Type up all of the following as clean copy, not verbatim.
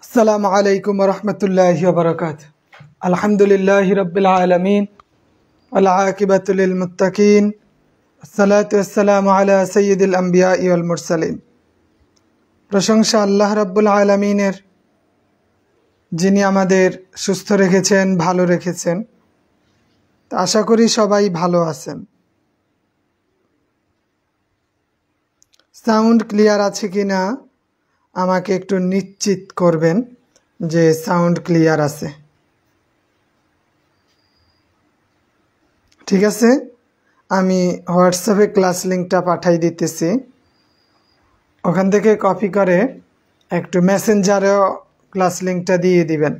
अस्सलामु अलैकुम वरहमतुल्लाहि वबरकातुह। अल्हम्दुलिल्लाहि रब्बिल आलमीन वल आकिबतु लिल मुत्तकीन अस्सलातु वस्सलामु अला सय्यिदिल अंबियाइ वल मुरसलीन। प्रशंसा আল্লাহ রাব্বুল আলামিনের, যিনি আমাদের সুস্থ রেখেছেন, ভালো রেখেছেন। আশা করি সবাই ভালো আছেন। সাউন্ড ক্লিয়ার আছে কিনা আমাকে একটু নিশ্চিত করবেন যে সাউন্ড ক্লিয়ার আছে। ঠিক আছে, আমি হোয়াটসঅ্যাপে ক্লাস লিংকটা পাঠাই দিতেছি, ওখান থেকে কপি করে একটু মেসেঞ্জারেও ক্লাস লিংকটা দিয়ে দিবেন।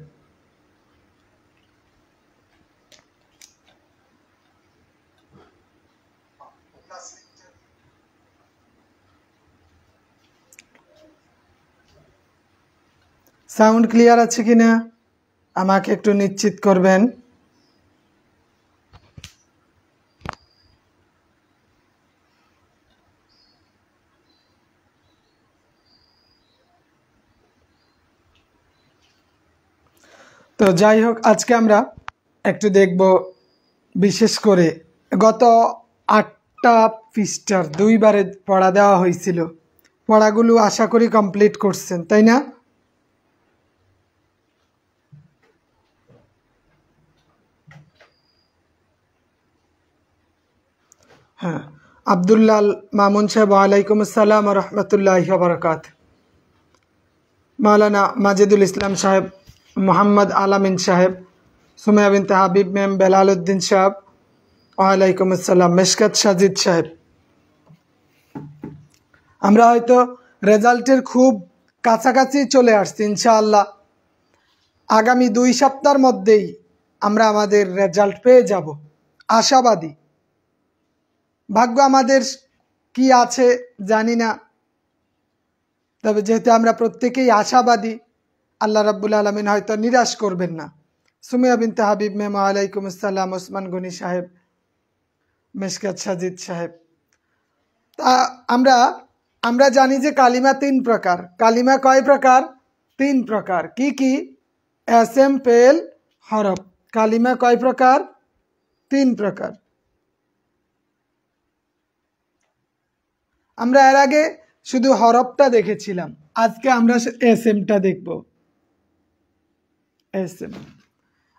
সাউন্ড ক্লিয়ার আছে কিনা আমাকে একটু নিশ্চিত করবেন। তো যাই হোক, আজকে আমরা একটু দেখব, বিশেষ করে গত 8টা পৃষ্ঠার 2বারে পড়া দেওয়া হয়েছিল। পড়াগুলো আশা করি কমপ্লিট করছেন, তাই না? হ্যাঁ, আব্দুল্লাল মামুন সাহেব, ওয়ালাইকুম আসসালাম ওয়া রাহমাতুল্লাহি ওয়া বারাকাতুহু। মাওলানা মাজিদুল ইসলাম সাহেব, মোহাম্মদ আলামিন সাহেব, সুমাইয়া বিনতে হাবিব ম্যাম, বেলাল উদ্দিন সাহেব, ওয়ালাইকুম আসসালাম। মেশকাত সাজিদ সাহেব, আমরা হয়তো রেজাল্টের খুব কাছাকাছি চলে আসছি। ইনশাআল্লাহ আগামী 2 সপ্তাহের মধ্যেই আমরা আমাদের রেজাল্ট পেয়ে যাব, আশাবাদী। ভাগ্য আমাদের কি আছে জানি না, তবে যেহেতু আমরা প্রত্যেকেই আশাবাদী, আল্লাহ রাব্বুল আলামিন হয়তো নিরাশ করবেন না। সুমাইয়া বিনতে হাবিব ম্যাম, ওয়ালাইকুম আসসালাম। ওসমান গনি সাহেব, মেশকাত সাজিদ সাহেব। তা আমরা জানি যে কালিমা 3 প্রকার। কালিমা কয় প্রকার? 3 প্রকার। কি কি? এসএম, পেল, হরফ। কালিমা কয় প্রকার? 3 প্রকার। আমরা এর আগে শুধু হরফটা দেখেছিলাম, আজকে আমরা এসএমটা দেখব। এসএম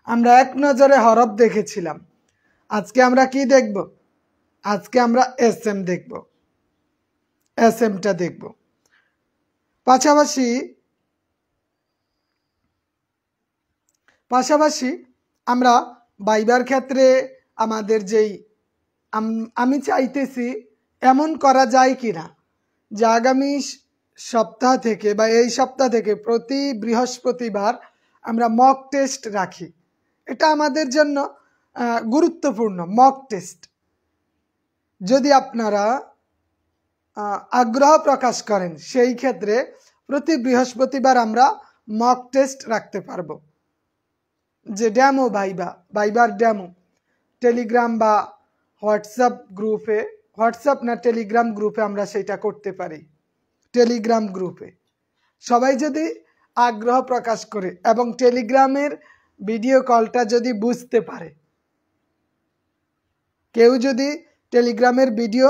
আমরা এক নজরে হরফ দেখেছিলাম, আজকে আমরা কি দেখব? আজকে আমরা এসএম দেখব, এসএমটা দেখব। পাশাপাশি আমরা বাইবার ক্ষেত্রে আমাদের যেই আমি চাইতেছি এমন করা যায় কিনা যে আগামী সপ্তাহ থেকে বা এই সপ্তাহ থেকে প্রতি বৃহস্পতিবার আমরা মক টেস্ট রাখি। এটা আমাদের জন্য গুরুত্বপূর্ণ। মক টেস্ট যদি আপনারা আগ্রহ প্রকাশ করেন, সেই ক্ষেত্রে প্রতি বৃহস্পতিবার আমরা মক টেস্ট রাখতে পারবো। যে ডেমো বাইবার ডেমো টেলিগ্রাম বা হোয়াটসঅ্যাপ গ্রুপে, হোয়াটসঅ্যাপ না টেলিগ্রাম গ্রুপে আমরা সেটা করতে পারি। টেলিগ্রাম গ্রুপে সবাই যদি আগ্রহ প্রকাশ করে এবং টেলিগ্রামের ভিডিও কলটা যদি বুঝতে পারে, কেউ যদি টেলিগ্রামের ভিডিও,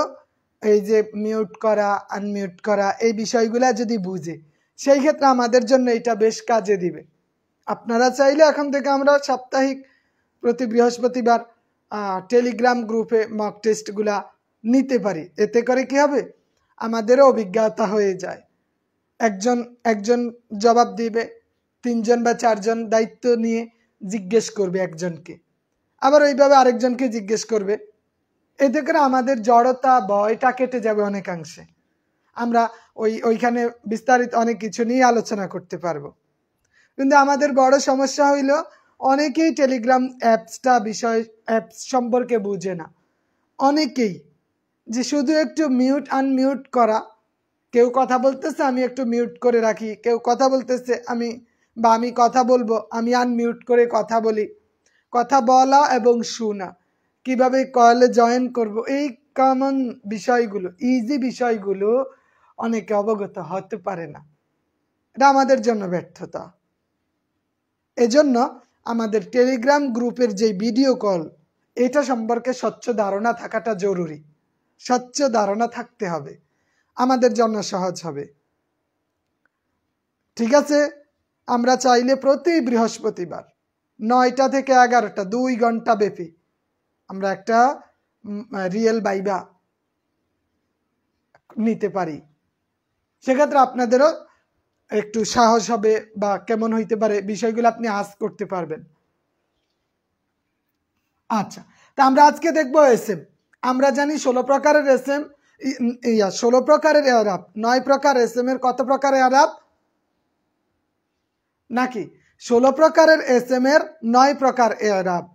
এই যে মিউট করা, আনমিউট করা, এই বিষয়গুলো যদি বুঝে, সেই ক্ষেত্রে আমাদের জন্য এটা বেশ কাজে দিবে। আপনারা চাইলে এখন থেকে আমরা সাপ্তাহিক প্রতি বৃহস্পতিবার টেলিগ্রাম গ্রুপে মক টেস্টগুলা নিতে পারি। এতে করে কি হবে? আমাদেরও অভিজ্ঞতা হয়ে যায়। একজন জবাব দিবে, 3 জন বা 4 জন দায়িত্ব নিয়ে জিজ্ঞেস করবে একজনকে, আবার ওইভাবে আরেকজনকে জিজ্ঞেস করবে। এতে করে আমাদের জড়তা, ভয়টা কেটে যাবে অনেকাংশে। আমরা ওইখানে বিস্তারিত অনেক কিছু নিয়ে আলোচনা করতে পারবো। কিন্তু আমাদের বড় সমস্যা হইল অনেকেই টেলিগ্রাম অ্যাপস সম্পর্কে বুঝে না। অনেকেই যে শুধু একটু মিউট আনমিউট করা, কেউ কথা বলতেছে আমি একটু মিউট করে রাখি, কেউ কথা বলতেছে আমি কথা বলবো, আমি আনমিউট করে কথা বলি। কথা বলা এবং শোনা, কিভাবে কলে জয়েন করব, এই কমন বিষয়গুলো, ইজি বিষয়গুলো অনেকে অবগত হতে পারে না। এটা আমাদের জন্য ব্যর্থতা। এজন্য আমাদের টেলিগ্রাম গ্রুপের যে ভিডিও কল, এটা সম্পর্কে স্বচ্ছ ধারণা থাকাটা জরুরি। স্বচ্ছ ধারণা থাকতে হবে, আমাদের জন্য সহজ হবে। ঠিক আছে, আমরা চাইলে প্রতি বৃহস্পতিবার 9টা থেকে 11টা 2 ঘন্টা ব্যাপী আমরা একটা রিয়েল বাইবা নিতে পারি। সেক্ষেত্রে আপনাদেরও একটু সাহস হবে বা কেমন হইতে পারে বিষয়গুলো আপনি আজ করতে পারবেন। আচ্ছা, তা আমরা আজকে দেখবো এসএম। আমরা জানি 16 প্রকারের এসএম, 16 প্রকারের এরাব, 9 প্রকার এসএম এর কত প্রকার এরাব নাকি 16 প্রকারের এসএম এর 9 প্রকার এরাব।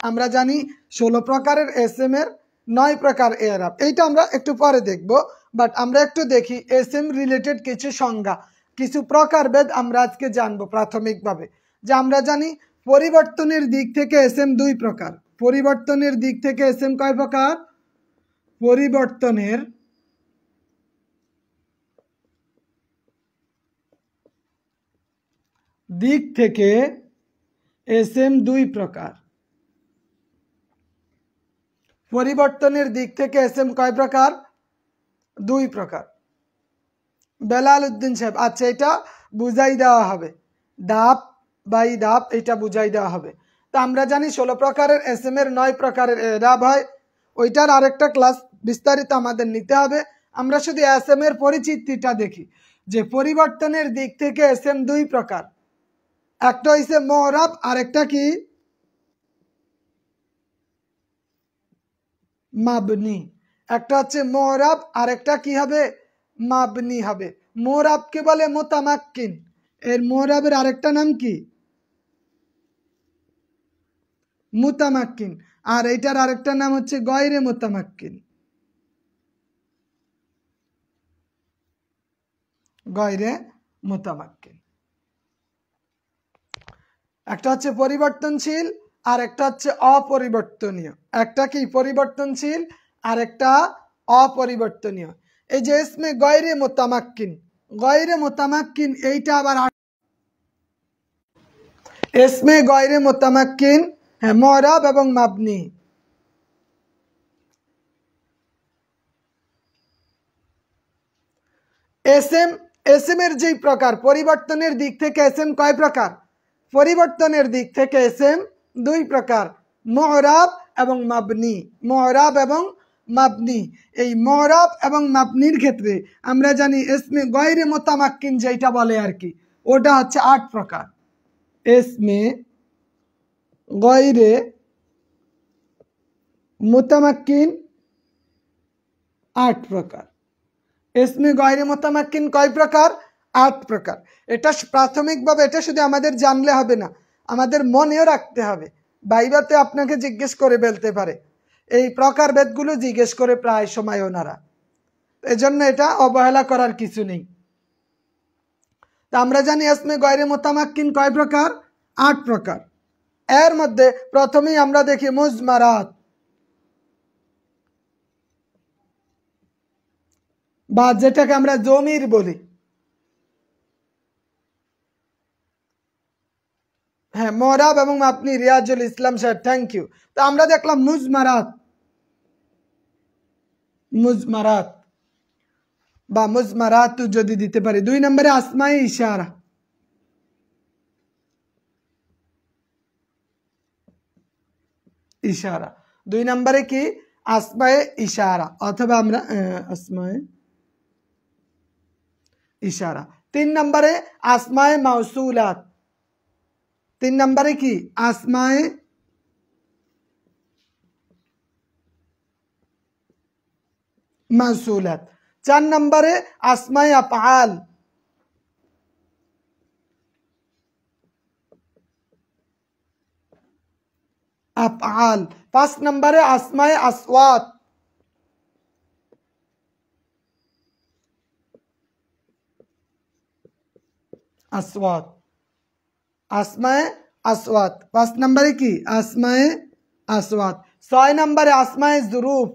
আমরা জানি 16 প্রকারের এসএম এর 9 প্রকার এরাব, এইটা আমরা একটু পরে দেখব। বাট আমরা একটু দেখি এসএম রিলেটেড কিছু সংজ্ঞা, কিছু প্রকারভেদ আমরা আজকে জানবো প্রাথমিকভাবে। যে আমরা জানি পরিবর্তনের দিক থেকে এসএম 2 প্রকার। পরিবর্তনের দিক থেকে এসএম কয় প্রকার? পরিবর্তনের দিক থেকে এসএম 2 প্রকার। পরিবর্তনের দিক থেকে এসএম কয় প্রকার? 2 প্রকার। বেলাল উদ্দিন সাহেব, আচ্ছা এটা বুঝাই দেওয়া হবে, ধাপ বাই ধাপ এটা বুঝাই দেওয়া হবে। তা আমরা জানি 16 প্রকারের এসএম এর 9 প্রকারের এরাব হয়, ওইটার আরেকটা ক্লাস বিস্তারিত আমাদের নিতে হবে। আমরা শুধু এসএম এর পরিচিতিটা দেখি যে পরিবর্তনের দিক থেকে এসএম 2 প্রকার। একটা হইছে মুরাব, আরেকটা কি মাবনি। একটা হচ্ছে মুরাব, আরেকটা কি হবে? মাবনি হবে। মুরাবকে বলে মুতামাক্কিন, এর মুরাবের আরেকটা নাম কি? মুতামাক্কিন। আর এইটার আরেকটা নাম হচ্ছে গয়রে মুতামাক্কিন। গয়রে মুতামাক্কিন। একটা হচ্ছে পরিবর্তনশীল আর একটা হচ্ছে অপরিবর্তনীয়। একটা কি পরিবর্তনশীল আর একটা অপরিবর্তনীয়। এই যে ইসমে গয়রে মুতামাক্কিন, গয়রে মুতামাক্কিন এইটা আবার ইসমে গয়রে মুতামাক্কিন, হ্যাঁ, মুরাব এবং মাবনি। এসএম, এসএম এর যেই প্রকার পরিবর্তনের দিক থেকে এসএম কয় প্রকার? পরিবর্তনের দিক থেকে এসএম 2 প্রকার, মুরাব এবং মাবনি। মুরাব এবং মাবনি। এই মুরাব এবং মাবনির ক্ষেত্রে আমরা জানি ইসমে গয়রে মুতামাক্কিন যেটা বলে আর কি, ওটা হচ্ছে 8 প্রকার। ইসমে গয়রে মুতামাক্কিন 8 প্রকার। ইসমে গয়রে মুতামাক্কিন কয় প্রকার? 8 প্রকার। এটা প্রাথমিকভাবে এটা শুধু আমাদের জানলে হবে না, আমাদের মনেও রাখতে হবে। বাইবাতে আপনাকে জিজ্ঞেস করে ফেলতে পারে, এই প্রকারভেদগুলো জিজ্ঞেস করে প্রায় সময় ওনারা, এজন্য এটা অবহেলা করার কিছু নেই। তা আমরা জানি ইসমে গয়রে মুতামাক্কিন কয় প্রকার? 8 প্রকার। এর মধ্যে প্রথমেই আমরা দেখি মুজমারাত, বা যেটাকে আমরা জমির বলি। হ্যাঁ, মুরাব এবং আপনি রিয়াজুল ইসলাম সাহেব, থ্যাংক ইউ। তো আমরা দেখলাম মুজমারাত, মুজমারাত বা মুজমারাত যদি দিতে পারি। 2 নম্বরে আসমায়ে ইশারা, ইশারা। 2 নম্বরে কি? আসমায়ে ইশারা, অথবা আমরা আসমায়ে ইশারা। 3 নম্বরে আসমায়ে মাউসুলাত। 3 নম্বরে কি? আসমায়ে মাউসুলাত। 4 নম্বরে আসমায়ে আফআল। আফআল। 5 নম্বরে আসমায়ে আসওয়াত। আসওয়াত, আসমায়ে আসওয়াত। 5 নম্বরে কি? আসমায়ে আসওয়াত। 6 নম্বরে আসমায়ে জুরুফ।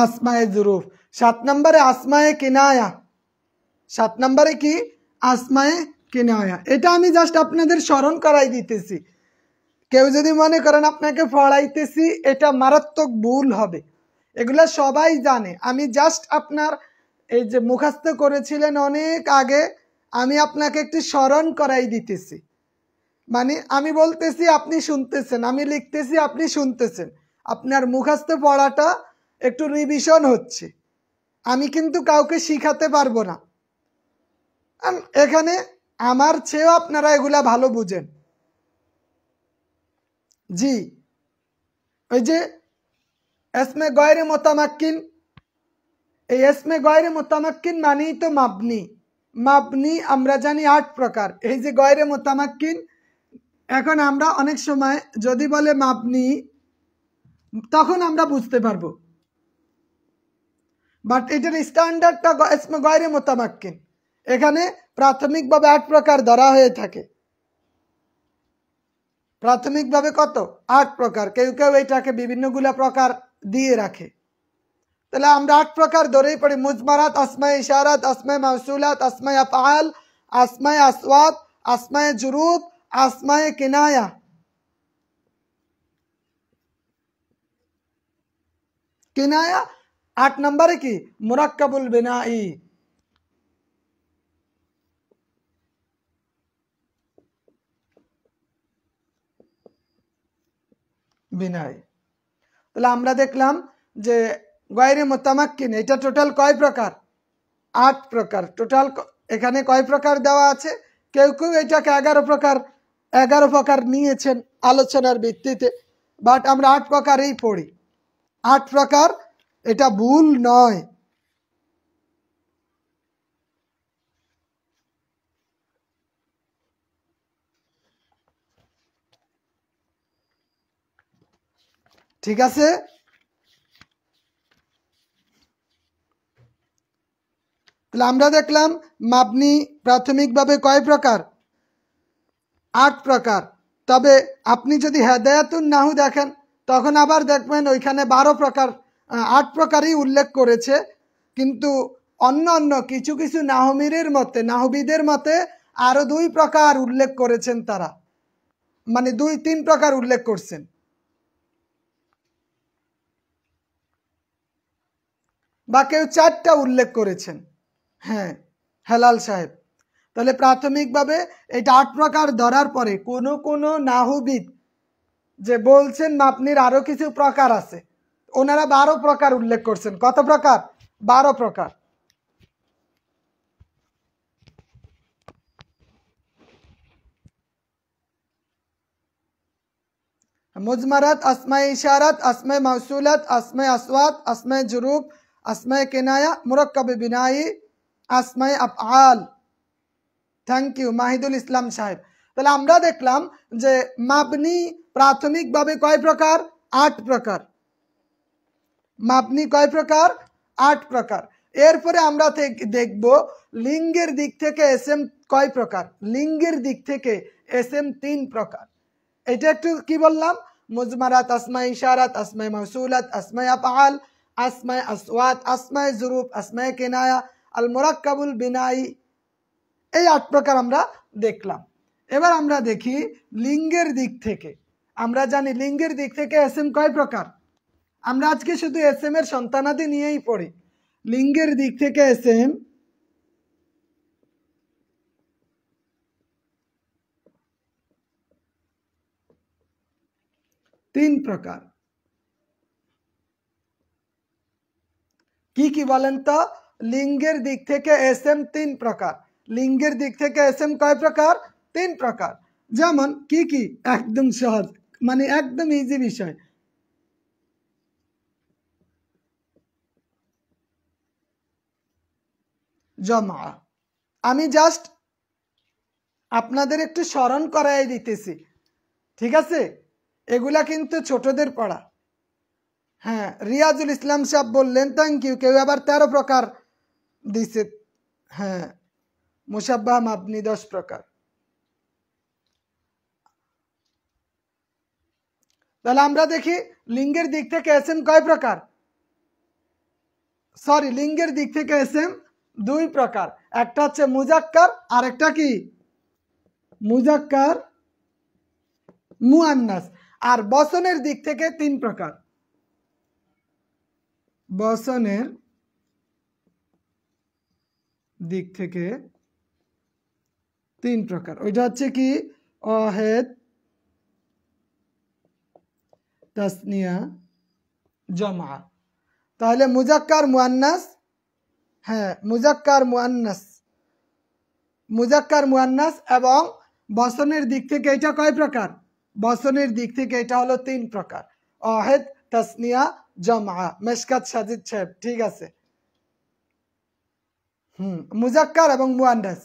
আসমায়ে জুরুফ। 7 নম্বরে আসমায়ে কিনায়া। 7 নম্বরে কি? আসমায়ে কিনায়া। এটা আমি জাস্ট আপনাদের স্মরণ করাই দিতেছি। কেউ যদি মনে করেন আপনাকে পড়াইতেছি, এটা মারাত্মক ভুল হবে। এগুলা সবাই জানে। আমি জাস্ট আপনার এই যে মুখস্থ করেছিলেন অনেক আগে, আমি আপনাকে একটু স্মরণ করাই দিতেছি। মানে আমি বলতেছি, আপনি শুনতেছেন, আমি লিখতেছি, আপনি শুনতেছেন। আপনার মুখস্থ পড়াটা একটু রিভিশন হচ্ছে। আমি কিন্তু কাউকে শিখাতে পারবো না। এখানে আমার চেয়েও আপনারা এগুলা ভালো বুঝেন। জি, ওই যে এসমে গয়রে মোতামাক্কিন, এই এসমে গয়রে মোতামাক্কিন মানেই তো মাবনি। মাবনি আমরা জানি 8 প্রকার। এই যে গয়রে মোতামাক্কিন, এখন আমরা অনেক সময় যদি বলে মাবনি, তখন আমরা বুঝতে পারবো। বাট এটার স্ট্যান্ডার্ডটা এসমে গয়রে মোতামাক্কিন। এখানে প্রাথমিকভাবে 8 প্রকার ধরা হয়ে থাকে। প্রাথমিকভাবে কত? 8 প্রকার। কেউ কেউ এটাকে বিভিন্নগুলা প্রকার দিয়ে রাখে। তাহলে আমরা 8 প্রকার ধরেই পড়ি। মুজমারাত, আসমায়ে ইশারাত, আসমায়ে মাউসুলাত, আসমায়ে আফআল, আসমায়ে আসওয়াত, আসমায়ে জুরুফ, আসমায়ে কিনায়া। কিনায়া 8 নম্বরে কি? মুরাক্কাবুল বিনাই। বিনাই। তাহলে আমরা দেখলাম যে গয়রে মুতামাক্কিন, এটা টোটাল কয় প্রকার? 8 প্রকার। টোটাল এখানে কয় প্রকার দেওয়া আছে? কেউ কেউ এটাকে 11 প্রকার নিয়েছেন আলোচনার ভিত্তিতে। বাট আমরা 8 প্রকারেই পড়ি। 8 প্রকার, এটা ভুল নয়। ঠিক আছে? তাহলে আমরা দেখলাম মাবনি প্রাথমিকভাবে কয় প্রকার? 8 প্রকার। তবে আপনি যদি হেদায়াতুন নাহু দেখেন, তখন আবার দেখবেন ওইখানে 12 প্রকার, 8 প্রকারই উল্লেখ করেছে। কিন্তু অন্য অন্য কিছু কিছু নাহমিরের মতে, নাহবিদের মতে আরো 2 প্রকার উল্লেখ করেছেন তারা। মানে 2-3 প্রকার উল্লেখ করছেন। বা কেউ 4টা উল্লেখ করেছেন। হ্যাঁ, হেলাল সাহেব। তাহলে প্রাথমিকভাবে এটা 8 প্রকার ধরার পরে কোন কোন নাহবিদ যে বলছেন মাপনির আরো কিছু প্রকার আছে, ওনারা 12 প্রকার উল্লেখ করছেন। কত প্রকার? 12 প্রকার। মুজমারাত, আসমায়ে ইশারাত, আসমায়ে মাউসুলাত, আসমায়ে আসওয়াত, আসমায়ে জুরুফ, আসমায়ে কিনায়া, মুরাক্কাবে বিনাই, আসমায়ে আফআল। থ্যাংক ইউ মাহিদুল ইসলাম সাহেব। তাহলে আমরা দেখলাম যে মাবনি প্রাথমিকভাবে কয় প্রকার? 8 প্রকার। মাবনি কয় প্রকার? 8 প্রকার। এরপরে আমরা দেখব লিঙ্গের দিক থেকে এসএম কয় প্রকার। লিঙ্গের দিক থেকে এসএম 3 প্রকার। এটা একটু কি বললাম? মুজমারাত, আসমায়ে ইশারাত, আসমায়ে মাউসুলাত, আসমায়ে আফআল, আসমায়ে আসওয়াত, আসমায়ে জুরুফ, আসমায়ে কিনায়া, আল মুরাক্কাবুল বিনাই। এই 8 প্রকার আমরা দেখলাম। এবার আমরা দেখি লিঙ্গের দিক থেকে। আমরা জানি লিঙ্গের দিক থেকে এসএম কয় প্রকার। আমরা আজকে শুধু এসএম এর সন্তানাদি নিয়েই পড়ি। লিঙ্গের দিক থেকে এসএম 3 প্রকার। কি কি বলেন তো? লিঙ্গের দিক থেকে এসএম 3 প্রকার। লিঙ্গের দিক থেকে এসএম কয় প্রকার? 3 প্রকার। যেমন কি কি? একদম সহজ, মানে একদম ইজি বিষয়। জমা। আমি জাস্ট আপনাদের একটু স্মরণ করাই দিতেছি। ঠিক আছে? এগুলা কিন্তু ছোটদের পড়া। হ্যাঁ, রিয়াজুল ইসলাম সাহেব বললেন থ্যাংক ইউ। কেউ আবার 13 প্রকার দিছে। হ্যাঁ, মুসাব্বাহ মাবনি 10 প্রকার। তাহলে আমরা দেখি লিঙ্গের দিক থেকে এসএম কয় প্রকার? সরি লিঙ্গের দিক থেকে এসএম দুই প্রকার, একটা হচ্ছে মুজাক্কার আর একটা কি মুজাক্কার মুয়ান্নাস। আর বচনের দিক থেকে তিন প্রকার, বচনের দিক থেকে তিন প্রকার। ওইটা হচ্ছে কি ওয়াহেদ, তাসনিয়া, জামা। তাহলে মুজাক্কার মুয়ান্নাস, হ্যাঁ মুজাক্কার মুয়ান্নাস, মুজাক্কার মুয়ান্নাস এবং বচনের দিক থেকে এটা কয় প্রকার? বচনের দিক থেকে এটা হলো তিন প্রকার, ওয়াহেদ, তাসনিয়া, জামা। মেশকাত সাজিদ সাহেব ঠিক আছে। মুজাক্কার এবং মুয়ান্নাস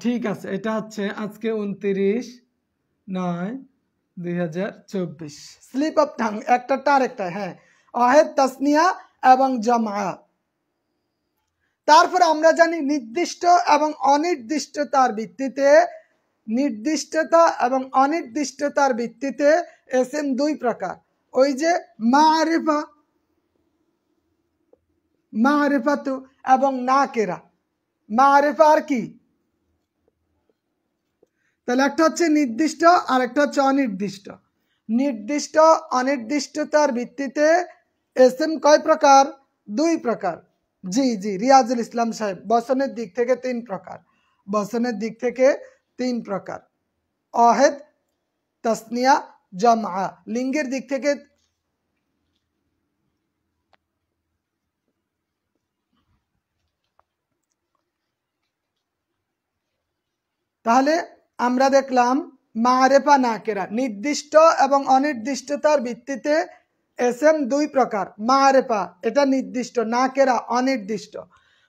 ঠিক আছে। এটা হচ্ছে আজকে 29/9/2024 স্লিপ অফ টাং, একটা আরেকটা। হ্যাঁ ওয়াহেদ, তাসনিয়া এবং জামা। তারপর আমরা জানি নির্দিষ্ট এবং অনির্দিষ্টতার ভিত্তিতে, নির্দিষ্টতা এবং অনির্দিষ্টতার ভিত্তিতে এসএম দুই প্রকার। ওই যে মারিফা, মারিফাতু এবং নাকেরা। মারিফা আর কি? তাহলে একটা হচ্ছে নির্দিষ্ট আর একটা হচ্ছে অনির্দিষ্ট। নির্দিষ্ট অনির্দিষ্টতার ভিত্তিতে এসএম কয় প্রকার? দুই প্রকার। জি জি রিয়াজুল ইসলাম সাহেব, বচনের দিক থেকে তিন প্রকার, বচনের দিক থেকে তিন প্রকার, ওয়াহেদ, তাসনিয়া, জামা। লিঙ্গের দিক থেকে তাহলে আমরা দেখলাম মারেফা নাকেরা, নির্দিষ্ট এবং অনির্দিষ্টতার ভিত্তিতে এসএম দুই প্রকার। মারেফা এটা নির্দিষ্ট, নাকেরা অনির্দিষ্ট।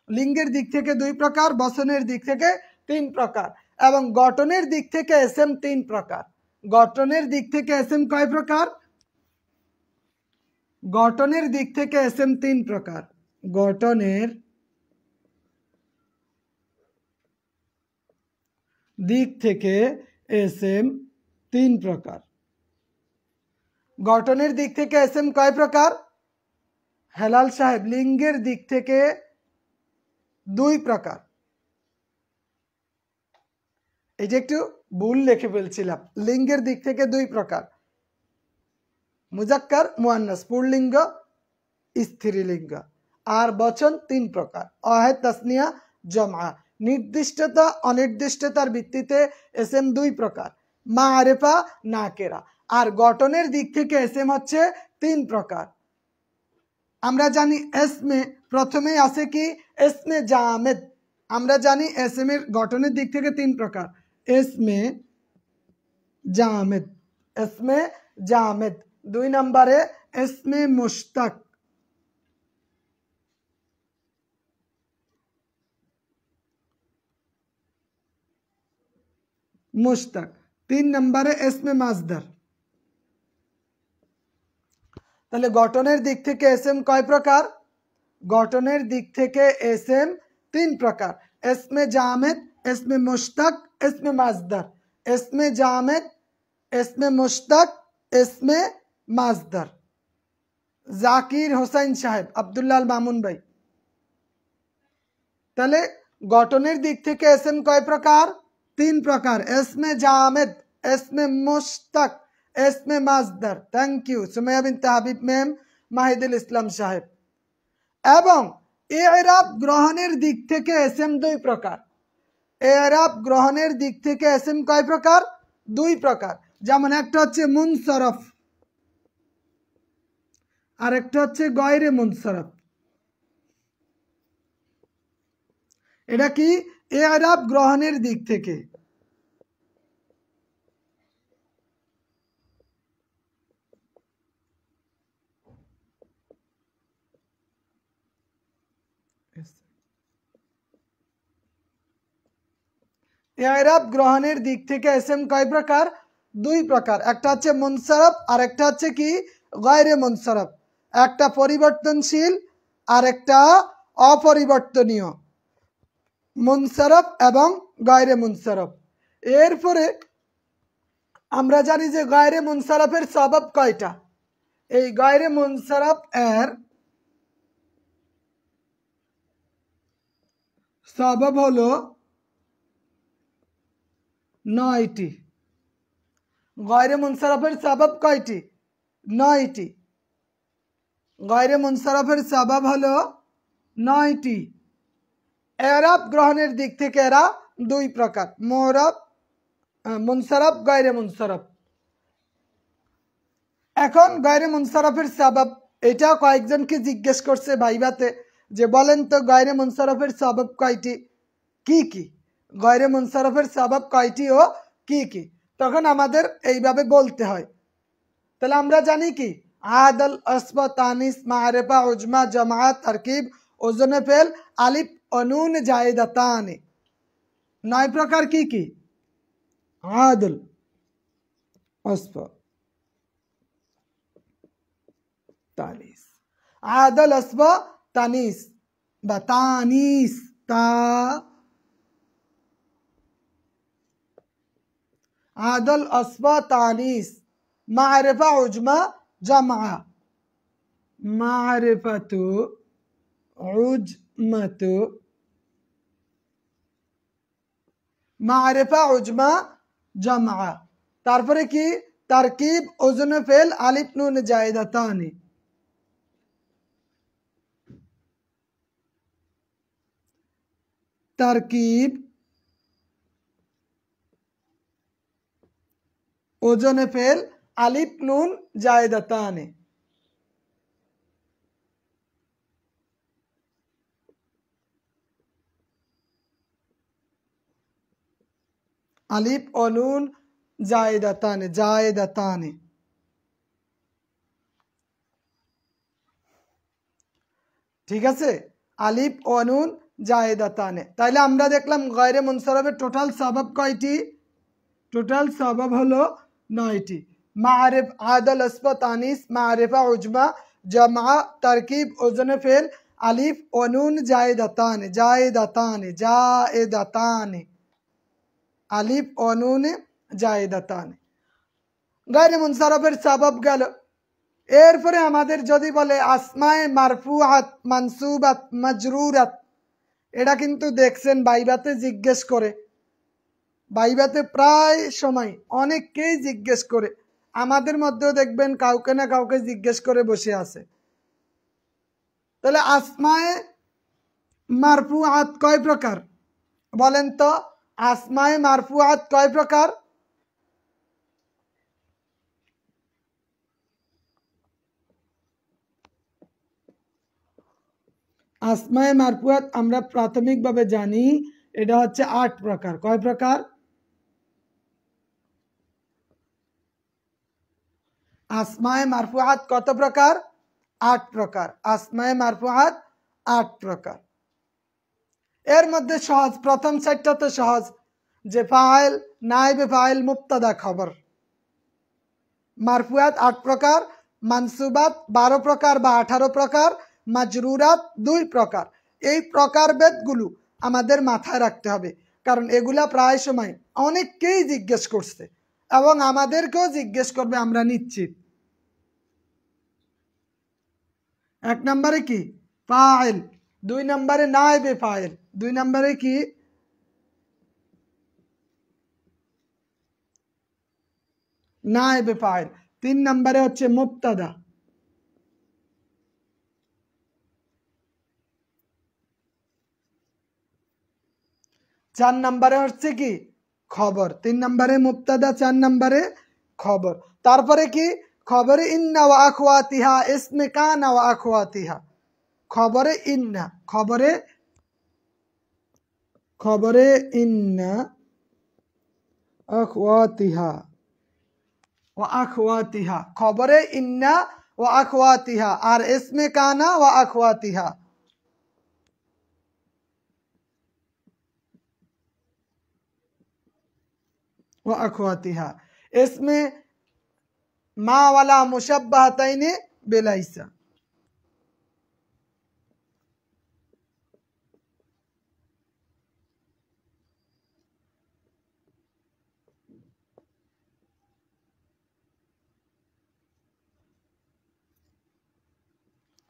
লিঙ্গের দিক থেকে দুই প্রকার, বচনের দিক থেকে তিন প্রকার এবং গঠনের দিক থেকে এসএম তিন প্রকার। গঠনের দিক থেকে এসএম কয় প্রকার? গঠনের দিক থেকে এসএম তিন প্রকার। গঠনের দিক থেকে এসএম তিন প্রকার। গঠনের দিক থেকে এসএম কয় প্রকার? হেলাল সাহেব লিঙ্গের দিক থেকে দুই প্রকার। এই যে একটু ভুল লিখে ফেলছিলাম, লিঙ্গের দিক থেকে দুই প্রকার, মুজাক্কার মুয়ান্নাস পুল্লিঙ্গ স্ত্রীলিঙ্গ। আর বচন তিন প্রকার, ওয়াহেদ, তাসনিয়া, জামা। নির্দিষ্টতা অনির্দিষ্টতার ভিত্তিতে এসএম দুই প্রকার, মারিফা, নাকেরা। আর গঠনের দিক থেকে এসএম হচ্ছে তিন প্রকার। আমরা জানি এসমে প্রথমেই আছে কি এসমে জামেদ। আমরা জানি এসএম এর গঠনের দিক থেকে তিন প্রকার, এসমে জামেদ, এসমে জামেদ। দুই নম্বরে এসমে মুশতাক, মুশতাক। তিন নম্বরে এসমে মাজদার। তাহলে গঠনের দিক থেকে এসএম কয় প্রকার? গঠনের দিক থেকে এসএম তিন প্রকার, এসমে জামেদ, এসমে মুশতাক, এসমে মাজদার। এসমে জামেদ, এসমে মুশতাক, এসমে মাজদার। জাকির হোসেন সাহেব, আব্দুল্লাহ মামুন ভাই। তাহলে গঠনের দিক থেকে এসএম কয় প্রকার? তিন প্রকার, এসমে জামেদ, এসমে মুশতাক, এসমে মাজদার। থ্যাংক ইউ সুমাইয়া বিনতে হাবিব ম্যাম, মাহিদুল ইসলাম সাহেব। এবং ইরাব গ্রহণের দিক থেকে এসএম দুই প্রকার। ইরাব গ্রহণের দিক থেকে এসএম কয় প্রকার? দুই প্রকার। যেমন একটা হচ্ছে মুনসরফ আর একটা হচ্ছে গয়রে মুনসরফ। এটা কি? ইরাব গ্রহণের দিক থেকে। ইরাব গ্রহণের দিক থেকে এসএম কয় প্রকার? দুই প্রকার। একটা হচ্ছে মুনসরফ আর একটা হচ্ছে কি গয়রে মুনসরফ। একটা পরিবর্তনশীল আর একটা অপরিবর্তনীয়, মুনসরফ এবং গয়রে মুনসরফ। এরপরে আমরা জানি যে গয়রে মুনসরফের সবব কয়টা। এই গয়রে মুনসরফ এর সবাব হলো 9টি। গয়রে মুনসারফের সবাব কয়টি? 9টি। গয়রে মুনসারফের সবাব হলো 9টি। এরাব গ্রহণের দিক থেকে এরা দুই প্রকার, মুরাব, মুনসারফ, গয়রে মুনসারফ। এখন গয়রে মুনসারফের সবাব, এটা কয়েকজনকে জিজ্ঞেস করছে ভাইবাতে যে বলেন তো গয়রে মুনসারফের সবাব কয়টি, কি কি? গয়রে মুনসারফের সবাব কয়টি ও কি কি? তখন আমাদের এইভাবে বলতে হয়। তাহলে আমরা জানি কি, আদল, আসবা, তানিস, মারেফা, উজমা, জামাত, তারকিব, ওজনে ফেল, আলিফ ও নুন জায়েদাতান। 9 প্রকার কি কি? আদল, আসবা, তানিস, আদল, আসবা, তানিস বা তানিস, তা, আদল, আসবা, তানিস, মারেফা, উজমা, জামা, মারেফাতু, উজমাতু, মারেফা, উজমা, জামা। তারপরে কি? তারকিব, ওজনে ফেল, আলিফ নুন জায়েদাতানি। তারকিব, ওজনে ফেল, আলিফ নুন জায়েদাতানি। আলিফ ও নুন জায়েদাতানি, জায়েদাতানি। ঠিক আছে, আলিফ ও নুন জায়েদাতানি। তাইলে আমরা দেখলাম গয়রে মুনসারফের টোটাল সবাব কয়টি? টোটাল সবাব হলো 9টি। মারিফ, আদল, আসবা, তানিস, মারিফা, উজমা, জামা, তারকিব, ওজনে ফেল, আলিফ ও নুন জায়েদাতানি, জায়েদাতানি, জায়েদাতানি, আলিফ ও নুন জায়েদাতানি। গয়রে মুনসারফের সবাব গেল। এরপরে আমাদের যদি বলে আসমায়ে মারফুআত, মানসুবাত, মাজরুরাত, এটা কিন্তু দেখছেন বাইবাতে জিজ্ঞেস করে, বাইবাতে প্রায় সময় অনেককেই জিজ্ঞেস করে, আমাদের মধ্যেও দেখবেন কাউকে না কাউকে জিজ্ঞেস করে বসে আছে। তাহলে আসমায়ে মারফুআত কয় প্রকার বলেন তো? আসমায়ে মারফুআত কয় প্রকার? আসমায়ে মারফুআত আমরা প্রাথমিকভাবে জানি এটা হচ্ছে 8 প্রকার। কয় প্রকার? আসমায়ে মারফুআত কত প্রকার? 8 প্রকার। আসমায়ে মারফুআত 8 প্রকার। এর মধ্যে সহজ, প্রথম 4টা তো সহজ, যে ফাইল, নাইবে ফাইল, মুবতাদা, খবর। মারফুআত 8 প্রকার, মানসুবাত 12 প্রকার বা 18 প্রকার, মাজরুরাত 2 প্রকার। এই প্রকারভেদগুলো আমাদের মাথায় রাখতে হবে, কারণ এগুলা প্রায় সময় অনেককেই জিজ্ঞেস করছে এবং আমাদেরকেও জিজ্ঞেস করবে, আমরা নিশ্চিত। 1 নম্বরে কি? ফাইল। 2 নম্বরে নাইবে ফাইল। 2 নম্বরে কি? নাইবে ফাইল। 3 নম্বরে হচ্ছে মুবতাদা। 4 নম্বরে হচ্ছে কি? খবর। 3 নম্বরে মুবতাদা, 4 নম্বরে খবর। তারপরে কি? খবরে ইন্না ওয়া আখওয়াতিহা, ইসমে কানা ওয়া আখওয়াতিহা। খবরে ইন্না, খবরে ইন্না আখওয়াতিহা ওয়া আখওয়াতিহা। খবরে ইন্না ওয়া আখওয়াতিহা আর ইসমে কানা ওয়া আখওয়াতিহা। ওয়া আখওয়াতিহা ইসমে মা ওয়ালা মুশাব্বাহাতাইনি বিলাইসা।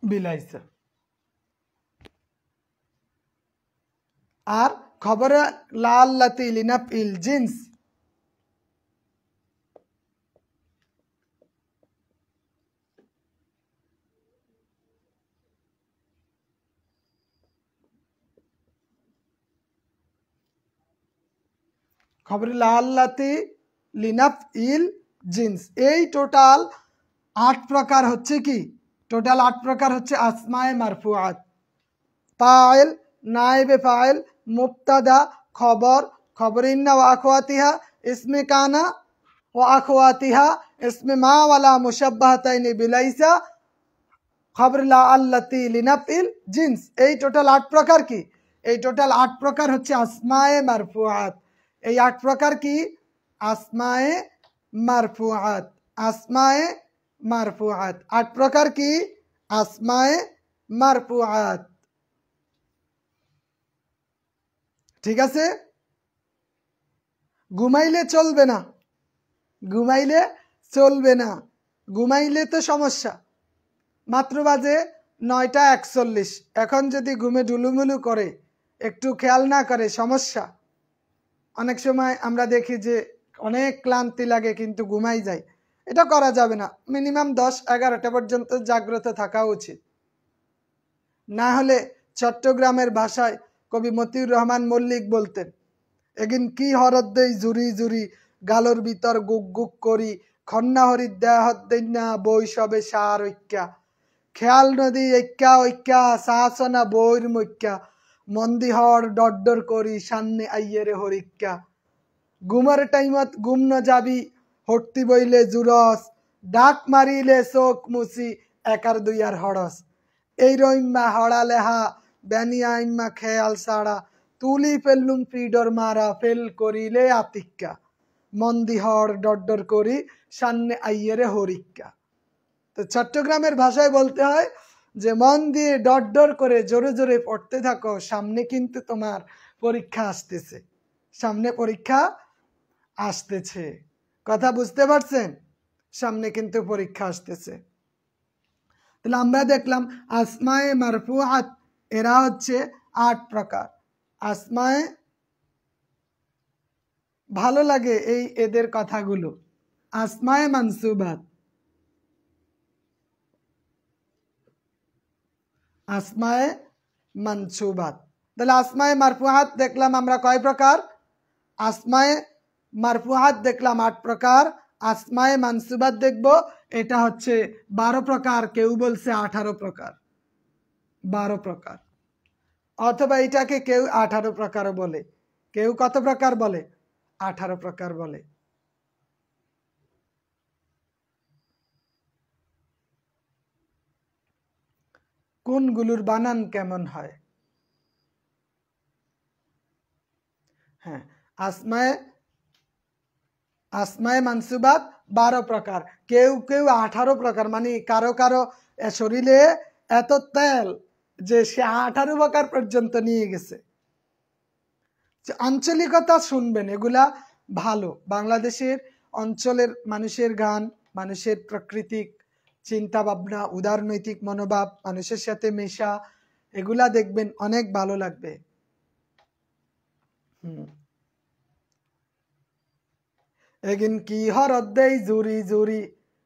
বিলাইসা। আর খবরে লাল্লাতি লিনাফিল জিন্স, খবরে লাল্লাতি লিনাফিল জিন্স। এই টোটাল 8 প্রকার হচ্ছে কি, টোটাল 8 প্রকার হচ্ছে আসমায়ে মারফুআত। ফাইল, নায়েবে ফাইল, মুবতাদা, খবর, খবর ইন্না ওয়া আখওয়াতিহা, ইসমে কানা ওয়া আখওয়াতিহা, ইসমে মা ওয়ালা মুশাব্বাহাতাইনি বিলাইসা, খবর লা আল্লাতি লিনাফিল জিন্স। এই টোটাল 8 প্রকার কি, এই টোটাল 8 প্রকার হচ্ছে আসমায়ে মারফুআত। এই 8 প্রকার কি, আসমায়ে মারফুআত, আসমায়ে মারফুআত। 8 প্রকার কি, আসমায়ে মারফুআত। ঠিক আছে, ঘুমাইলে চলবে না, ঘুমাইলে চলবে না, ঘুমাইলে তো সমস্যা। মাত্র বাজে 9টা 41, এখন যদি ঘুমে ঢুলুমুলু করে, একটু খেয়াল না করে, সমস্যা। অনেক সময় আমরা দেখি যে অনেক ক্লান্তি লাগে কিন্তু ঘুমাই যায়, এটা করা যাবে না। মিনিমাম 10-11টা পর্যন্ত জাগ্রত থাকা উচিত। না হলে চট্টগ্রামের ভাষায় কবি মতিউর রহমান মল্লিক বলতেন, এগিন কি হরদ দেই জুরি জুরি, গালোর ভিতর গুক গুক করি, খন্না হরিদ দেহত দৈন্যা বই সবে সার ঐক্যা, খেয়াল নদী ঐক্যা ঐক্যা, সাহসনা বইর মৈক্যা, মন্দি হর ডড্ডর করি, সামনে আইয়েরে হরিক্যা, ঘুমার টাইমত ঘুম ন যাবি, হটতি বইলে জুরস, ডাক মারিলে চোখ মুছি, একার দুইয়ার হরস, এই রইম্মা হড়ালেহা, ব্যানিয়া ইম্মা খেয়াল সাড়া, তুলি ফেললুম ফিডর মারা, ফেল করিলে আতিক্কা, মন্দি হর ডড্ডর করি, সামনে আইয়েরে হরিক্যা। তো চট্টগ্রামের ভাষায় বলতে হয় যে মন দিয়ে ডড্ডর করে জোরে জোরে পড়তে থাকো, সামনে কিন্তু তোমার পরীক্ষা আসতেছে, সামনে পরীক্ষা আসতেছে। কথা বুঝতে পারছেন? সামনে কিন্তু পরীক্ষা আসতেছে। তাহলে আমরা দেখলাম আসমায়ে মারফুআত এরা হচ্ছে 8 প্রকার। আসমায়ে, ভালো লাগে এই এদের কথাগুলো। আসমায়ে মানসুবাত, আসমায়ে মানসুবাত। তাহলে আসমায়ে মারফুআত দেখলাম আমরা কয় প্রকার, আসমায়ে মারফুআত দেখলাম 8 প্রকার, আসমায়ে মানসুবাত দেখব এটা হচ্ছে 12 প্রকার, কেউ বলছে 18 প্রকার, 12 প্রকার, অথবা এটাকে কেউ 18 প্রকার বলে, কেউ কত প্রকার বলে, 18 প্রকার বলে। কোনগুলোর বানান কেমন হয়? হ্যাঁ, আসমায়ে, আসমায়ে মানসুবাত 12 প্রকার, কেউ কেউ 18 প্রকার, মানে কারো কারো শরীরে এত তেল যে সে 18 প্রকার পর্যন্ত নিয়ে গেছে। আঞ্চলিকতা শুনবেন, এগুলা ভালো। বাংলাদেশের অঞ্চলের মানুষের গান, মানুষের প্রাকৃতিক চিন্তা ভাবনা, উদারনৈতিক মনোভাব, মানুষের সাথে মেশা, এগুলা দেখবেন অনেক ভালো লাগবে। এগিন কি হরদ দেই জুরি জুরি,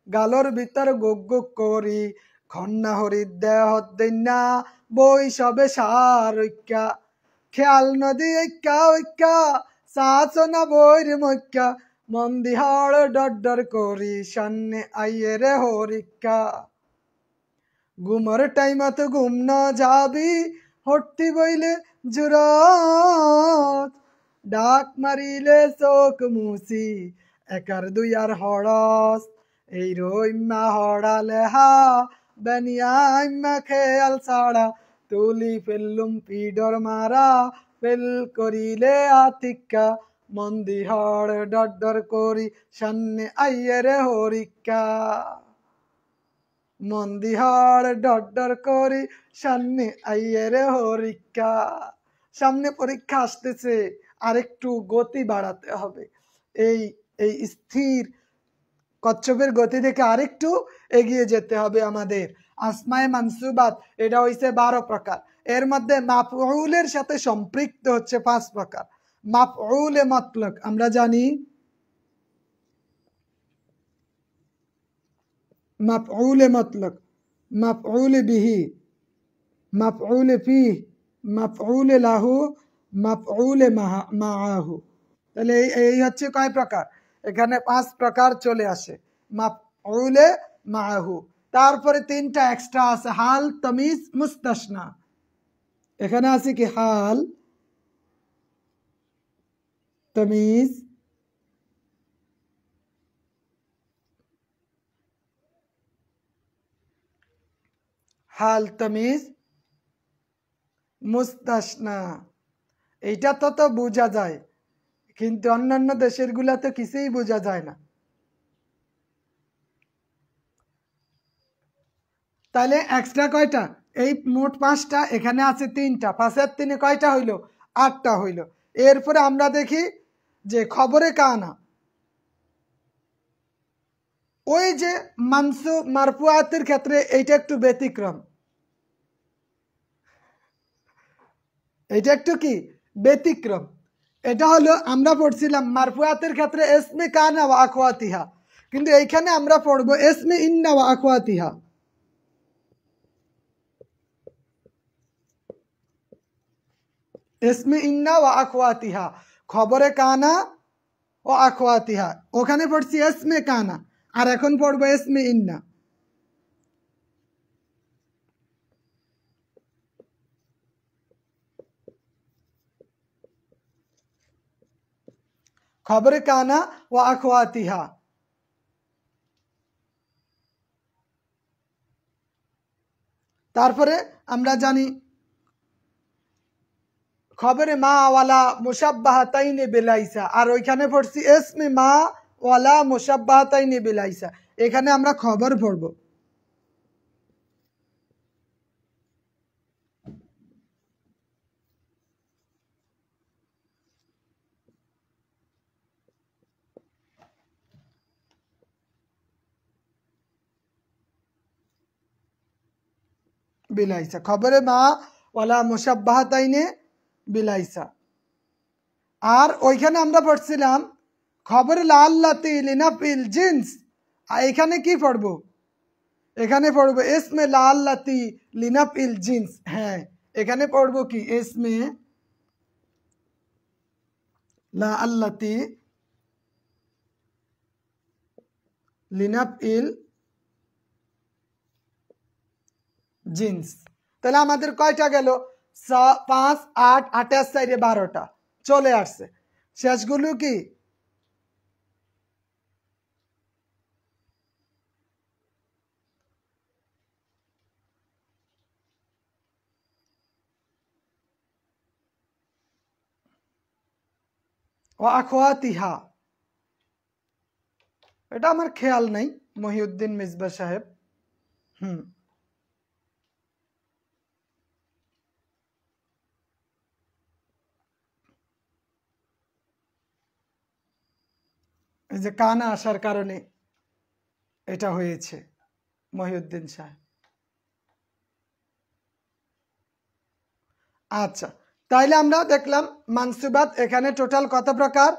গালোর ভিতর গুক গুক করি, খন্না হরিদ দেহত দৈন্যা বই সবে সার ঐক্যা, খেয়াল নদী ঐক্যা ঐক্যা, সাচনা বইর মৈক্যা, মন্দি হড় ডড্ডর করি, সামনে আইয়েরে হরিক্যা, ঘুমর টাইমত ঘুম ন যাবি, হটতি বইলে জুরত, ডাক মারিলে চোখ মুছি, একার দুইয়ার হরস, এই রইম্মা হড়ালেহা, বেনিয়া ইম্মা খেয়াল সাড়া, তুলি ফেললুম পিডর মারা, ফেল করিলে আতিক্কা, মন্দি হড় ডড্ডর করি, সামনে আইয়েরে হরিক্কা, মন্দি হড় ডড্ডর করি, সামনে আইয়েরে হরিক্কা। সামনে পরীক্ষা আসতেছে, আরেকটু গতি বাড়াতে হবে। এই এই স্থির কচ্ছপের গতি থেকে আরেকটু এগিয়ে যেতে হবে আমাদের। আসমায়ে মানসুবাত এটা হইছে 12 প্রকার। এর মধ্যে মাফউলের সাথে সম্পৃক্ত হচ্ছে 5 প্রকার। মাফউলে মতলক আমরা জানি, মাফউলে মতলক, মাফউলে বিহি, মাফউলে ফিহ, মাফউলে লাহু, মাফউলে মাআহু। তাহলে এই হচ্ছে কয় প্রকার? এখানে 5 প্রকার চলে আসে মাফউলে মাআহু। তারপরে 3টা এক্সট্রা আছে, হাল, তামিজ, মুস্তাসনা। এখানে আছে কি হাল, তামিজ, হাল, তামিজ, মুস্তাসনা। এইটা তো বোঝা যায়, কিন্তু অন্যান্য দেশের গুলা তো কিছুই বোঝা যায় না। তাহলে এক্সট্রা কয়টা? এই মোট 5টা, এখানে আছে 3টা, 5 আর 3 কয়টা হইল? 8টা হইল। এরপরে আমরা দেখি যে খবরে কানা, ওই যে মানসুব মারফুআতের ক্ষেত্রে এইটা একটু ব্যতিক্রম, এটা একটু কি ব্যতিক্রম। এটা হলো আমরা পড়ছিলাম মারফুআতের ক্ষেত্রে ইসমে কানা ওয়া আখওয়াতিহা, কিন্তু এইখানে আমরা পড়ব ইসমে ইন্না ওয়া আখওয়াতিহা। ইসমে ইন্না ওয়া আখওয়াতিহা, খবরে কানা ও আখওয়াতিহা। ওখানে পড়ছি ইসমে কানা, আর এখন পড়ব ইসমে ইন্না। খবরে কানা ও আখওয়াতিহা। তারপরে আমরা জানি খবরে মা ওয়ালা মুশাব্বাহাতাইনে বিলাইসা, আর ওইখানে পড়ছি ইসমে মা ওয়ালা মুশাব্বাহাতাইনে বিলাইসা। এখানে আমরা খবর পড়ব। বিলাইসা, খবরে মা ওয়ালা মুশাব্বাহাতাইনে বিলাইসা। আর ওইখানে আমরা পড়ছিলাম খবরে লাল্লাতি লিনাফিল জিন্স, আর এখানে কি পড়ব? এখানে পড়ব ইসমে লাল্লাতি লিনাফিল জিন্স। হ্যাঁ, এখানে পড়ব কি ইসমে লাল্লাতি লিনাফিল জিন্স। তাহলে আমাদের কয়টা গেল? 5, 8, 28, 4, 12টা চলে আসছে। শেষগুলো কি? ও আখওয়াতিহা। এটা আমার খেয়াল নাই, মহিউদ্দিন মিসবা সাহেব। এই যে কানা আসার কারণে এটা হয়েছে, মহিউদ্দিন সাহেব। আচ্ছা, তাইলে আমরা দেখলাম মানসুবাত এখানে টোটাল কত প্রকার?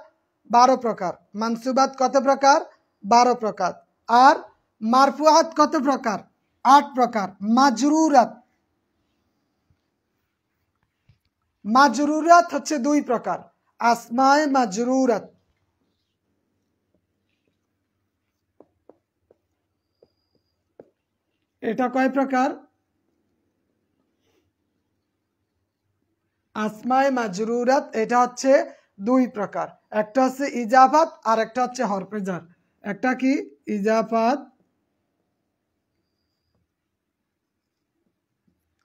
12 প্রকার। মানসুবাত কত প্রকার? 12 প্রকার। আর মারফুআত কত প্রকার? 8 প্রকার। মাজরুরাত, মাজরুরাত হচ্ছে 2 প্রকার, আসমায়ে মাজরুরাত। এটা কয় প্রকার? আসমায়ে মাজরুরাত এটা হচ্ছে 2 প্রকার। একটা হচ্ছে ইজাফাত আর একটা হচ্ছে হরফে জার। একটা কি? ইজাফাত,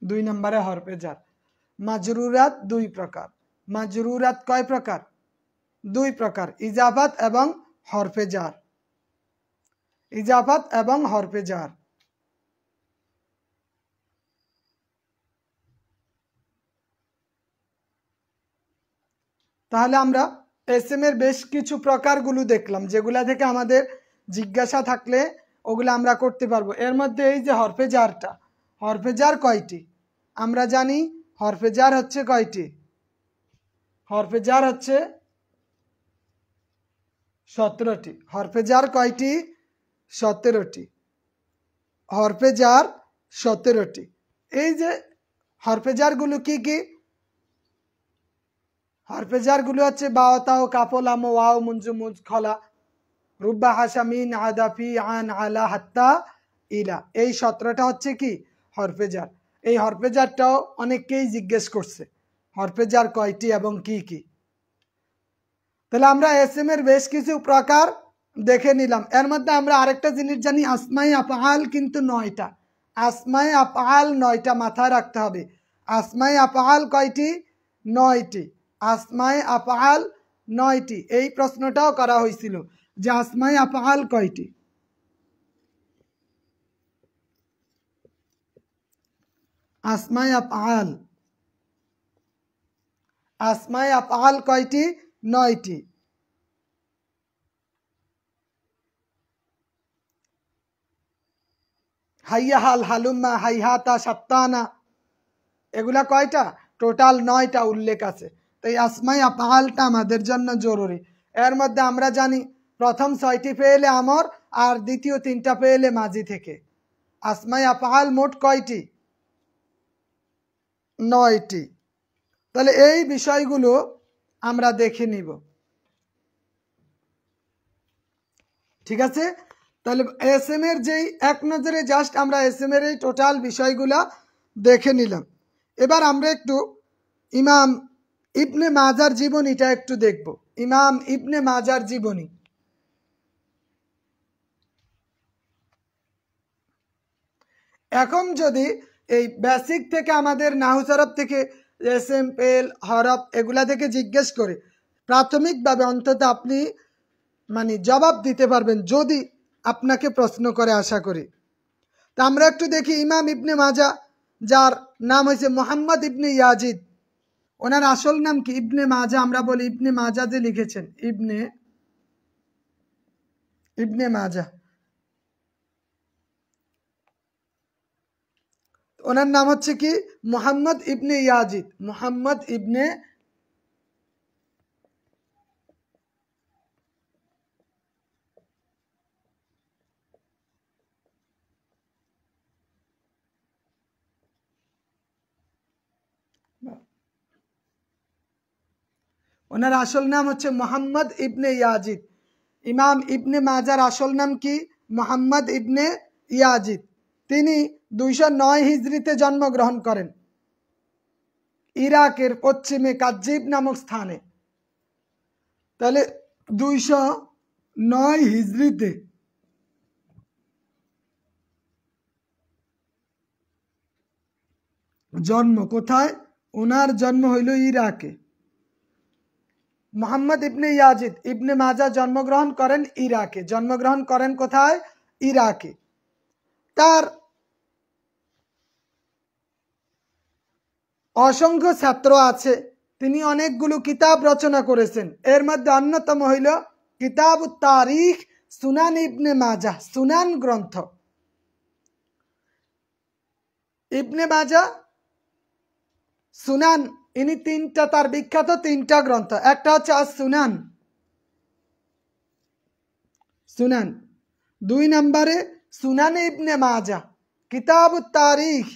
2 নম্বরে হরফে জার। মাজরুরাত 2 প্রকার। মাজরুরাত কয় প্রকার? 2 প্রকার, ইজাফাত এবং হরফে জার। ইজাফাত এবং হরফে জার। তাহলে আমরা এসএম এর বেশ কিছু প্রকারগুলো দেখলাম, যেগুলা থেকে আমাদের জিজ্ঞাসা থাকলে ওগুলো আমরা করতে পারবো। এর মধ্যে এই যে হরফে জারটা, হরফে জার কয়টি? আমরা জানি হরফে জার হচ্ছে কয়টি? হরফে জার হচ্ছে 17টি। হরফে জার কয়টি? 17টি। হরফে জার 17টি। এই যে হরফে জারগুলো কি কি? হরফে জারগুলো হচ্ছে বাও তাও কাফ লাম ওয়াও মুনজু মুজ খলা রুব্বা হাসামিন আদাফি আন আলা হাত্তা ইলা। এই 17টা হচ্ছে কি? হরফে জার। এই হরফে জারটাও অনেককেই জিজ্ঞেস করছে হরফে জার কয়টি এবং কি কি। তাহলে আমরা এসএম এর বেশ কিছু প্রকার দেখে নিলাম। এর মধ্যে আমরা আরেকটা জিনিস জানি, আসমায়ে আফআল কিন্তু 9টা। আসমায়ে আফআল 9টা, মাথায় রাখতে হবে। আসমায়ে আফআল কয়টি? 9টি। আসমায়ে আফআল 9টি। এই প্রশ্নটাও করা হয়েছিল যে আসমায়ে আফআল কয়টি? আসমায়ে আফআল, আসমায়ে আফআল কয়টি? 9টি। হাইয়া হাল, হালুম্মা, হাইহাতা, সাত্তানা, এগুলা কয়টা? টোটাল 9টা উল্লেখ আছে। তো এই আসমায়ে আফআলটা আমাদের জন্য জরুরি। এর মধ্যে আমরা জানি প্রথম 6টি ফেলে আমর আর দ্বিতীয় 3টা ফেলে মাজি থেকে। আসমায়ে আফআল মোট কয়টি? 9টি। তাহলে এই বিষয়গুলো আমরা দেখে নিব, ঠিক আছে? তাহলে এসএম এর যেই এক নজরে জাস্ট আমরা এসএম এর এই টোটাল বিষয়গুলা দেখে নিলাম। এবার আমরা একটু ইমাম ইবনে মাজার জীবনীটা একটু দেখব। ইমাম ইবনে মাজার জীবনী। এখন যদি এই বেসিক থেকে আমাদের নাহু সরফ থেকে এসএম পেল হরফ এগুলা থেকে জিজ্ঞেস করে প্রাথমিকভাবে অন্তত আপনি মানে জবাব দিতে পারবেন যদি আপনাকে প্রশ্ন করে, আশা করি। তা আমরা একটু দেখি ইমাম ইবনে মাজা, যার নাম হয়েছে মোহাম্মদ ইবনে ইয়াজিদ। ওনার আসল নাম কি? ইবনে মাজা। আমরা বলি ইবনে মাজা যে লিখেছেন, ইবনে মাজা। ওনার নাম হচ্ছে কি? মোহাম্মদ ইবনে ইয়াজিদ। মোহাম্মদ ইবনে ওনার আসল নাম হচ্ছে মোহাম্মদ ইবনে ইয়াজিদ। ইমাম ইবনে মাজার আসল নাম কি? মোহাম্মদ ইবনে ইয়াজিদ। তিনি 209 হিজরিতে জন্মগ্রহণ করেন ইরাকের পশ্চিমে কাজিব নামক স্থানে। তাহলে 209 হিজরিতে জন্ম। কোথায়? ওনার জন্ম হইল ইরাকে। মোহাম্মদ ইবনে ইয়াজিদ ইবনে মাজা জন্মগ্রহণ করেন ইরাকে। জন্মগ্রহণ করেন কোথায়? ইরাকে। তার অসংখ্য ছাত্র আছে। তিনি অনেকগুলো কিতাব রচনা করেছেন। এর মধ্যে অন্যতম হইল কিতাবুত তারিখ, সুনান ইবনে মাজা, সুনান গ্রন্থ। ইবনে মাজা, সুনান, ইনি তিনটা, তার বিখ্যাত 3টা গ্রন্থ। একটা হচ্ছে আস সুনান, সুনান। 2 নম্বরে সুনান ইবনে মাজা, কিতাবুত তারিখ।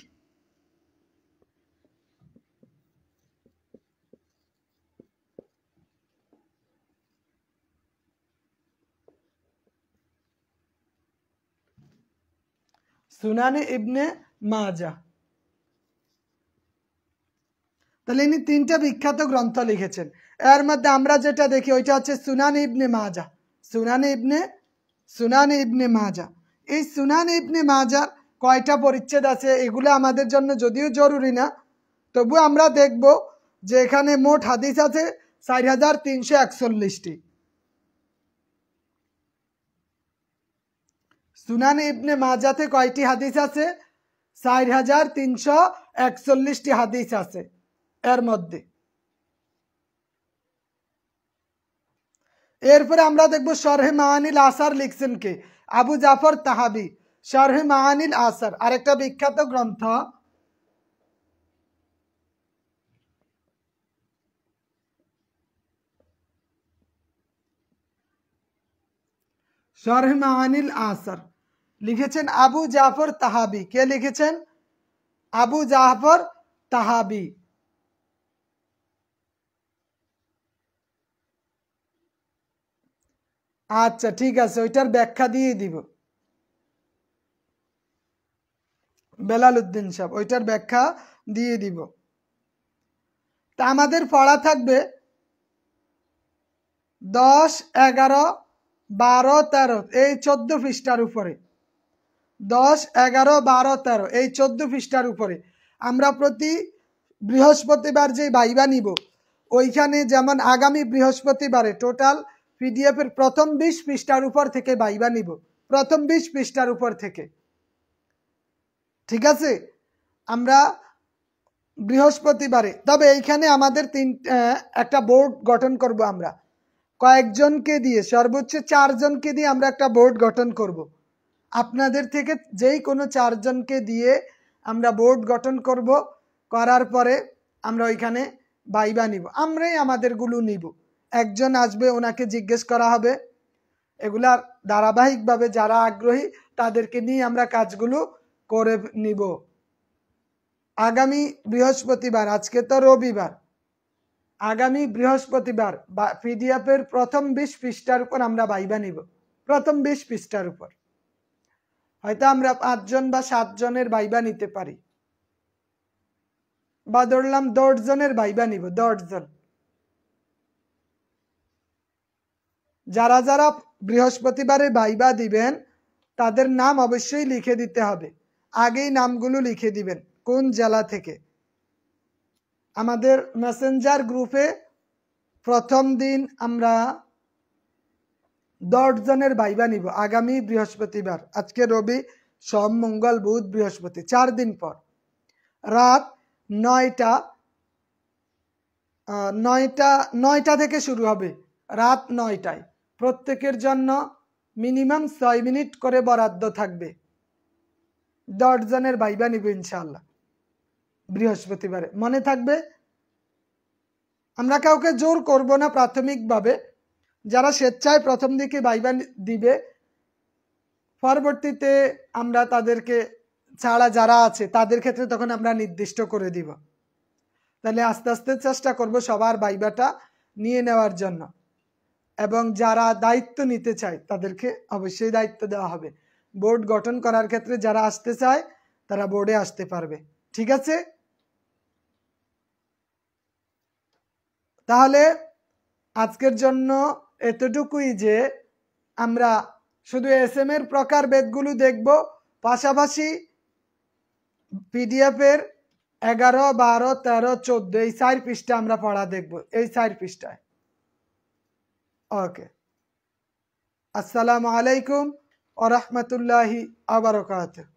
সুনানে ইবনে মাজা। তাহলে ইনি 3টা বিখ্যাত গ্রন্থ লিখেছেন। এর মধ্যে আমরা যেটা দেখি ওইটা হচ্ছে সুনান ইবনে মাজা। সুনানে ইবনে মাজা। এই সুনান ইবনে মাজার কয়টা পরিচ্ছেদ আছে এগুলো আমাদের জন্য যদিও জরুরি না, তবু আমরা দেখব যে এখানে মোট হাদিস আছে 4341টি। সুনান ইবনে মাজাতে কয়টি হাদিস আছে? 4341টি হাদিস আছে এর মধ্যে। এরপরে আমরা দেখব শরহে মাআনিল আসার লিখছেন কে? আবু জাফর তাহাবি। শরহে মাআনিল আসার আরেকটা বিখ্যাত গ্রন্থ। শরহ মাআনিল আসার লিখেছেন আবু জাফর তাহাবি। কে লিখেছেন? আবু জাফর তাহাবি। আচ্ছা ঠিক আছে, ওইটার ব্যাখ্যা দিয়ে দিব। বেলাল উদ্দিন সাহেব ওইটার ব্যাখ্যা দিয়ে দিব। তা আমাদের পড়া থাকবে 10, 11, 12, 13 এই 14 পৃষ্ঠার উপরে। 10, 11, 12, 13 এই 14 পৃষ্ঠার উপরে আমরা প্রতি বৃহস্পতিবার যে ভাইবা নিব, ওইখানে যেমন আগামী বৃহস্পতিবারে টোটাল পিডিএফ এর প্রথম 20 পৃষ্ঠার উপর থেকে ভাইবা নিব, প্রথম 20 পৃষ্ঠার উপর থেকে। ঠিক আছে, আমরা বৃহস্পতিবারে, তবে এইখানে আমাদের একটা বোর্ড গঠন করব। আমরা কয়েকজনকে দিয়ে, সর্বোচ্চ 4 জনকে দিয়ে আমরা একটা বোর্ড গঠন করব। আপনাদের থেকে যেই কোনো 4 জনকে দিয়ে আমরা বোর্ড গঠন করব। করার পরে আমরা ওইখানে ভাইবা নিব, আমরাই আমাদেরগুলো নিব। একজন আসবে, ওনাকে জিজ্ঞেস করা হবে। এগুলার ধারাবাহিকভাবে যারা আগ্রহী তাদেরকে নিয়ে আমরা কাজগুলো করে নিব। আগামী বৃহস্পতিবার, আজকে তো রবিবার, আগামী বৃহস্পতিবার পিডিএফ এর প্রথম 20 পৃষ্ঠার উপর আমরা ভাইবা নিব। প্রথম 20 পৃষ্ঠার উপর হয়তো আমরা 5 জন বা 7 জনের ভাইবা নিতে পারি, বা ধরলাম 10 জনের ভাইবা নিব। 10 জন যারা যারা বৃহস্পতিবারে ভাইবা দিবেন তাদের নাম অবশ্যই লিখে দিতে হবে। আগেই নামগুলো লিখে দিবেন কোন জেলা থেকে। আমাদের মেসেঞ্জার গ্রুপে প্রথম দিন আমরা 10 জনের ভাইবা নিব আগামী বৃহস্পতিবার। আজকে রবি, সোম, মঙ্গল, বুধ, বৃহস্পতি, 4 দিন পর রাত 9টা থেকে শুরু হবে। রাত 9টায় প্রত্যেকের জন্য মিনিমাম 6 মিনিট করে বরাদ্দ থাকবে। 10 জনের ভাইবা নিব ইনশাআল্লাহ বৃহস্পতিবারে। মনে থাকবে, আমরা কাউকে জোর করব না। প্রাথমিকভাবে যারা স্বেচ্ছায় প্রথম দিকে ভাইবা দিবে, পরবর্তীতে আমরা তাদেরকে ছাড়া যারা আছে তাদের ক্ষেত্রে তখন আমরা নির্দিষ্ট করে দিব। তাহলে আস্তে আস্তে চেষ্টা করব সবার ভাইবাটা নিয়ে নেওয়ার জন্য, এবং যারা দায়িত্ব নিতে চায় তাদেরকে অবশ্যই দায়িত্ব দেওয়া হবে। বোর্ড গঠন করার ক্ষেত্রে যারা আসতে চায় তারা বোর্ডে আসতে পারবে। ঠিক আছে, তাহলে আজকের জন্য এতটুকুই যে আমরা শুধু এসএম এর প্রকারভেদগুলো দেখব, পাশাপাশি পিডিএফ এর 11, 12, 13, 14 এই 4 পৃষ্ঠা আমরা পড়া দেখব, এই 4 পৃষ্ঠায়। ওকে, আসসালামু আলাইকুম ওয়া রাহমাতুল্লাহি ওয়া বারাকাতুহু।